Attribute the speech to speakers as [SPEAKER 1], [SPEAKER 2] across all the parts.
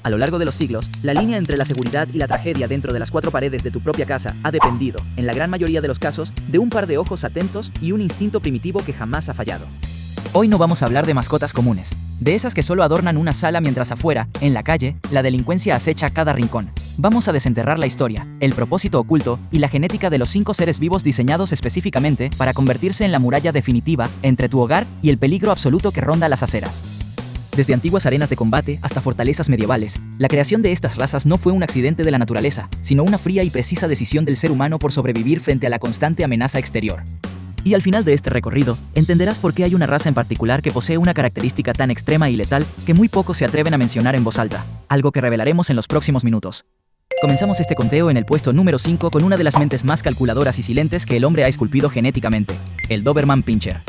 [SPEAKER 1] A lo largo de los siglos, la línea entre la seguridad y la tragedia dentro de las cuatro paredes de tu propia casa ha dependido, en la gran mayoría de los casos, de un par de ojos atentos y un instinto primitivo que jamás ha fallado. Hoy no vamos a hablar de mascotas comunes, de esas que solo adornan una sala mientras afuera, en la calle, la delincuencia acecha cada rincón. Vamos a desenterrar la historia, el propósito oculto y la genética de los 5 seres vivos diseñados específicamente para convertirse en la muralla definitiva entre tu hogar y el peligro absoluto que ronda las aceras. Desde antiguas arenas de combate hasta fortalezas medievales, la creación de estas razas no fue un accidente de la naturaleza, sino una fría y precisa decisión del ser humano por sobrevivir frente a la constante amenaza exterior. Y al final de este recorrido, entenderás por qué hay una raza en particular que posee una característica tan extrema y letal que muy pocos se atreven a mencionar en voz alta, algo que revelaremos en los próximos minutos. Comenzamos este conteo en el puesto número 5 con una de las mentes más calculadoras y silentes que el hombre ha esculpido genéticamente, el Doberman Pinscher.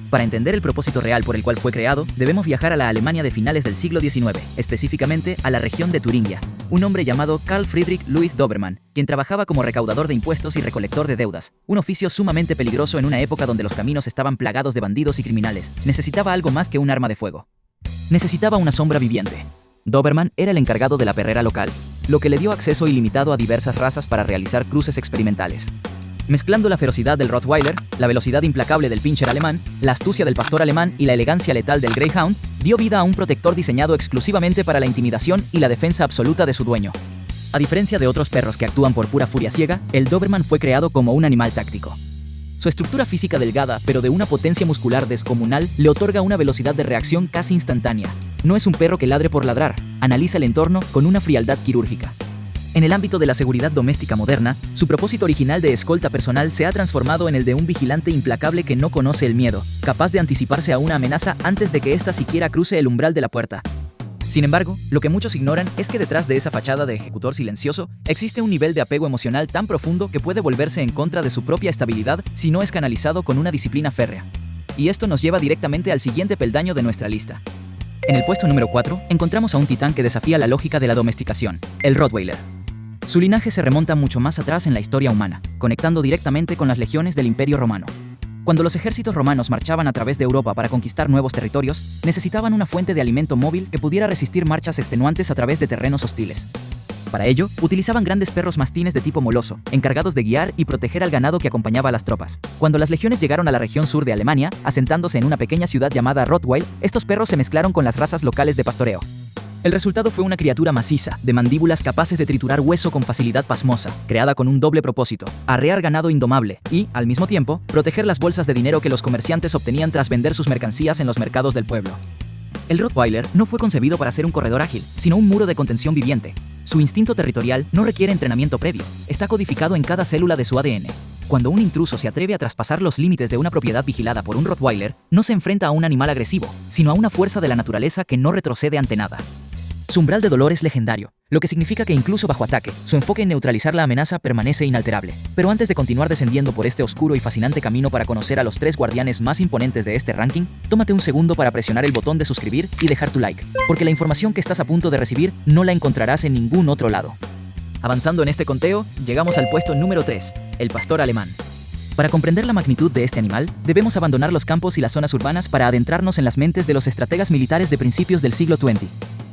[SPEAKER 1] Para entender el propósito real por el cual fue creado, debemos viajar a la Alemania de finales del siglo XIX, específicamente a la región de Turingia. Un hombre llamado Carl Friedrich Louis Dobermann, quien trabajaba como recaudador de impuestos y recolector de deudas, un oficio sumamente peligroso en una época donde los caminos estaban plagados de bandidos y criminales. Necesitaba algo más que un arma de fuego. Necesitaba una sombra viviente. Dobermann era el encargado de la perrera local, lo que le dio acceso ilimitado a diversas razas para realizar cruces experimentales. Mezclando la ferocidad del Rottweiler, la velocidad implacable del Pinscher alemán, la astucia del pastor alemán y la elegancia letal del Greyhound, dio vida a un protector diseñado exclusivamente para la intimidación y la defensa absoluta de su dueño. A diferencia de otros perros que actúan por pura furia ciega, el Doberman fue creado como un animal táctico. Su estructura física delgada, pero de una potencia muscular descomunal, le otorga una velocidad de reacción casi instantánea. No es un perro que ladre por ladrar, analiza el entorno con una frialdad quirúrgica. En el ámbito de la seguridad doméstica moderna, su propósito original de escolta personal se ha transformado en el de un vigilante implacable que no conoce el miedo, capaz de anticiparse a una amenaza antes de que ésta siquiera cruce el umbral de la puerta. Sin embargo, lo que muchos ignoran es que detrás de esa fachada de ejecutor silencioso existe un nivel de apego emocional tan profundo que puede volverse en contra de su propia estabilidad si no es canalizado con una disciplina férrea. Y esto nos lleva directamente al siguiente peldaño de nuestra lista. En el puesto número 4, encontramos a un titán que desafía la lógica de la domesticación, el Rottweiler. Su linaje se remonta mucho más atrás en la historia humana, conectando directamente con las legiones del Imperio Romano. Cuando los ejércitos romanos marchaban a través de Europa para conquistar nuevos territorios, necesitaban una fuente de alimento móvil que pudiera resistir marchas extenuantes a través de terrenos hostiles. Para ello, utilizaban grandes perros mastines de tipo moloso, encargados de guiar y proteger al ganado que acompañaba a las tropas. Cuando las legiones llegaron a la región sur de Alemania, asentándose en una pequeña ciudad llamada Rottweil, estos perros se mezclaron con las razas locales de pastoreo. El resultado fue una criatura maciza, de mandíbulas capaces de triturar hueso con facilidad pasmosa, creada con un doble propósito: arrear ganado indomable y, al mismo tiempo, proteger las bolsas de dinero que los comerciantes obtenían tras vender sus mercancías en los mercados del pueblo. El Rottweiler no fue concebido para ser un corredor ágil, sino un muro de contención viviente. Su instinto territorial no requiere entrenamiento previo, está codificado en cada célula de su ADN. Cuando un intruso se atreve a traspasar los límites de una propiedad vigilada por un Rottweiler, no se enfrenta a un animal agresivo, sino a una fuerza de la naturaleza que no retrocede ante nada. Su umbral de dolor es legendario, lo que significa que incluso bajo ataque, su enfoque en neutralizar la amenaza permanece inalterable. Pero antes de continuar descendiendo por este oscuro y fascinante camino para conocer a los 3 guardianes más imponentes de este ranking, tómate un segundo para presionar el botón de suscribir y dejar tu like, porque la información que estás a punto de recibir no la encontrarás en ningún otro lado. Avanzando en este conteo, llegamos al puesto número 3, el pastor alemán. Para comprender la magnitud de este animal, debemos abandonar los campos y las zonas urbanas para adentrarnos en las mentes de los estrategas militares de principios del siglo XX.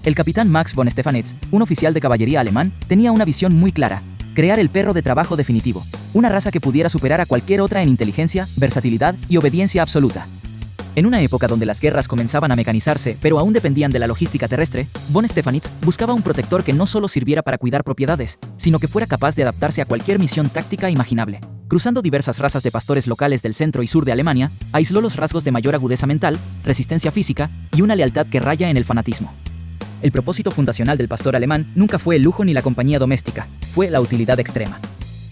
[SPEAKER 1] El capitán Max von Stephanitz, un oficial de caballería alemán, tenía una visión muy clara: crear el perro de trabajo definitivo, una raza que pudiera superar a cualquier otra en inteligencia, versatilidad y obediencia absoluta. En una época donde las guerras comenzaban a mecanizarse, pero aún dependían de la logística terrestre, von Stephanitz buscaba un protector que no solo sirviera para cuidar propiedades, sino que fuera capaz de adaptarse a cualquier misión táctica imaginable. Cruzando diversas razas de pastores locales del centro y sur de Alemania, aisló los rasgos de mayor agudeza mental, resistencia física y una lealtad que raya en el fanatismo. El propósito fundacional del pastor alemán nunca fue el lujo ni la compañía doméstica, fue la utilidad extrema.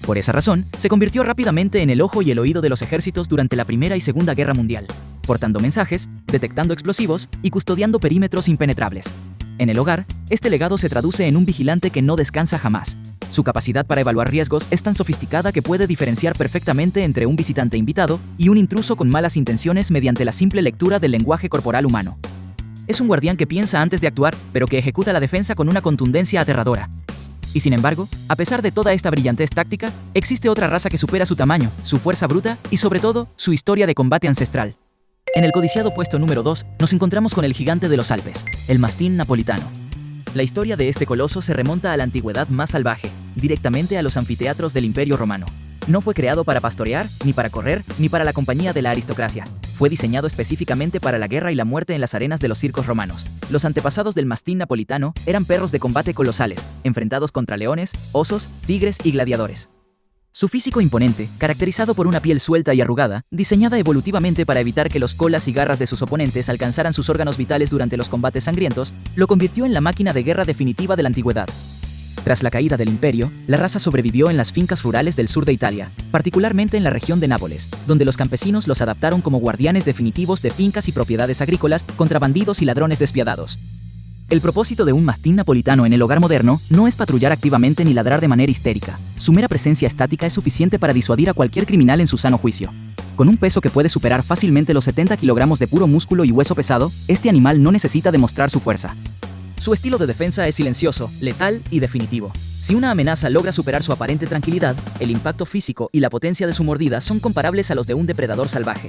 [SPEAKER 1] Por esa razón, se convirtió rápidamente en el ojo y el oído de los ejércitos durante la Primera y Segunda Guerra Mundial, portando mensajes, detectando explosivos y custodiando perímetros impenetrables. En el hogar, este legado se traduce en un vigilante que no descansa jamás. Su capacidad para evaluar riesgos es tan sofisticada que puede diferenciar perfectamente entre un visitante invitado y un intruso con malas intenciones mediante la simple lectura del lenguaje corporal humano. Es un guardián que piensa antes de actuar, pero que ejecuta la defensa con una contundencia aterradora. Y sin embargo, a pesar de toda esta brillantez táctica, existe otra raza que supera su tamaño, su fuerza bruta y sobre todo, su historia de combate ancestral. En el codiciado puesto número 2, nos encontramos con el gigante de los Alpes, el mastín napolitano. La historia de este coloso se remonta a la antigüedad más salvaje, directamente a los anfiteatros del Imperio Romano. No fue creado para pastorear, ni para correr, ni para la compañía de la aristocracia. Fue diseñado específicamente para la guerra y la muerte en las arenas de los circos romanos. Los antepasados del mastín napolitano eran perros de combate colosales, enfrentados contra leones, osos, tigres y gladiadores. Su físico imponente, caracterizado por una piel suelta y arrugada, diseñada evolutivamente para evitar que los colas y garras de sus oponentes alcanzaran sus órganos vitales durante los combates sangrientos, lo convirtió en la máquina de guerra definitiva de la antigüedad. Tras la caída del imperio, la raza sobrevivió en las fincas rurales del sur de Italia, particularmente en la región de Nápoles, donde los campesinos los adaptaron como guardianes definitivos de fincas y propiedades agrícolas contra bandidos y ladrones despiadados. El propósito de un mastín napolitano en el hogar moderno no es patrullar activamente ni ladrar de manera histérica. Su mera presencia estática es suficiente para disuadir a cualquier criminal en su sano juicio. Con un peso que puede superar fácilmente los 70 kilogramos de puro músculo y hueso pesado, este animal no necesita demostrar su fuerza. Su estilo de defensa es silencioso, letal y definitivo. Si una amenaza logra superar su aparente tranquilidad, el impacto físico y la potencia de su mordida son comparables a los de un depredador salvaje.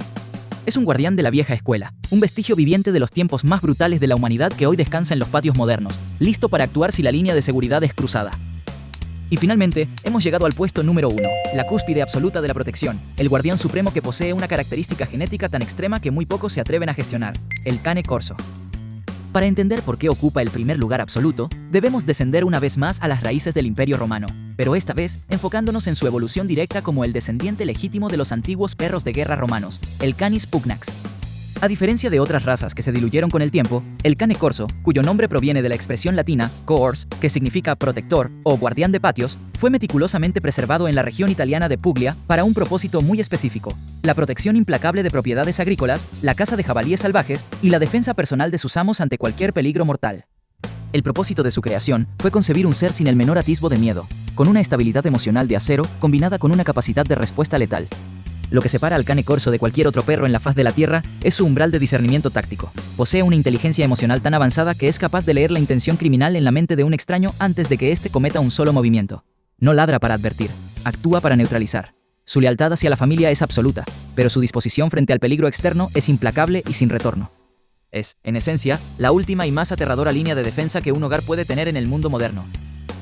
[SPEAKER 1] Es un guardián de la vieja escuela, un vestigio viviente de los tiempos más brutales de la humanidad que hoy descansa en los patios modernos, listo para actuar si la línea de seguridad es cruzada. Y finalmente, hemos llegado al puesto número 1, la cúspide absoluta de la protección, el guardián supremo que posee una característica genética tan extrema que muy pocos se atreven a gestionar, el cane corso. Para entender por qué ocupa el primer lugar absoluto, debemos descender una vez más a las raíces del Imperio Romano, pero esta vez enfocándonos en su evolución directa como el descendiente legítimo de los antiguos perros de guerra romanos, el Canis pugnax. A diferencia de otras razas que se diluyeron con el tiempo, el cane corso, cuyo nombre proviene de la expresión latina coors, que significa protector o guardián de patios, fue meticulosamente preservado en la región italiana de Puglia para un propósito muy específico: la protección implacable de propiedades agrícolas, la caza de jabalíes salvajes y la defensa personal de sus amos ante cualquier peligro mortal. El propósito de su creación fue concebir un ser sin el menor atisbo de miedo, con una estabilidad emocional de acero combinada con una capacidad de respuesta letal. Lo que separa al cane corso de cualquier otro perro en la faz de la tierra es su umbral de discernimiento táctico. Posee una inteligencia emocional tan avanzada que es capaz de leer la intención criminal en la mente de un extraño antes de que éste cometa un solo movimiento. No ladra para advertir, actúa para neutralizar. Su lealtad hacia la familia es absoluta, pero su disposición frente al peligro externo es implacable y sin retorno. Es, en esencia, la última y más aterradora línea de defensa que un hogar puede tener en el mundo moderno.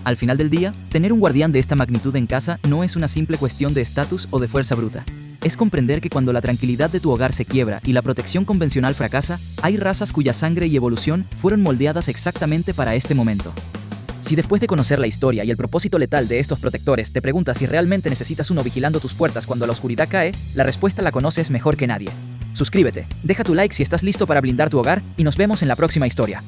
[SPEAKER 1] Al final del día, tener un guardián de esta magnitud en casa no es una simple cuestión de estatus o de fuerza bruta. Es comprender que cuando la tranquilidad de tu hogar se quiebra y la protección convencional fracasa, hay razas cuya sangre y evolución fueron moldeadas exactamente para este momento. Si después de conocer la historia y el propósito letal de estos protectores te preguntas si realmente necesitas uno vigilando tus puertas cuando la oscuridad cae, la respuesta la conoces mejor que nadie. Suscríbete, deja tu like si estás listo para blindar tu hogar y nos vemos en la próxima historia.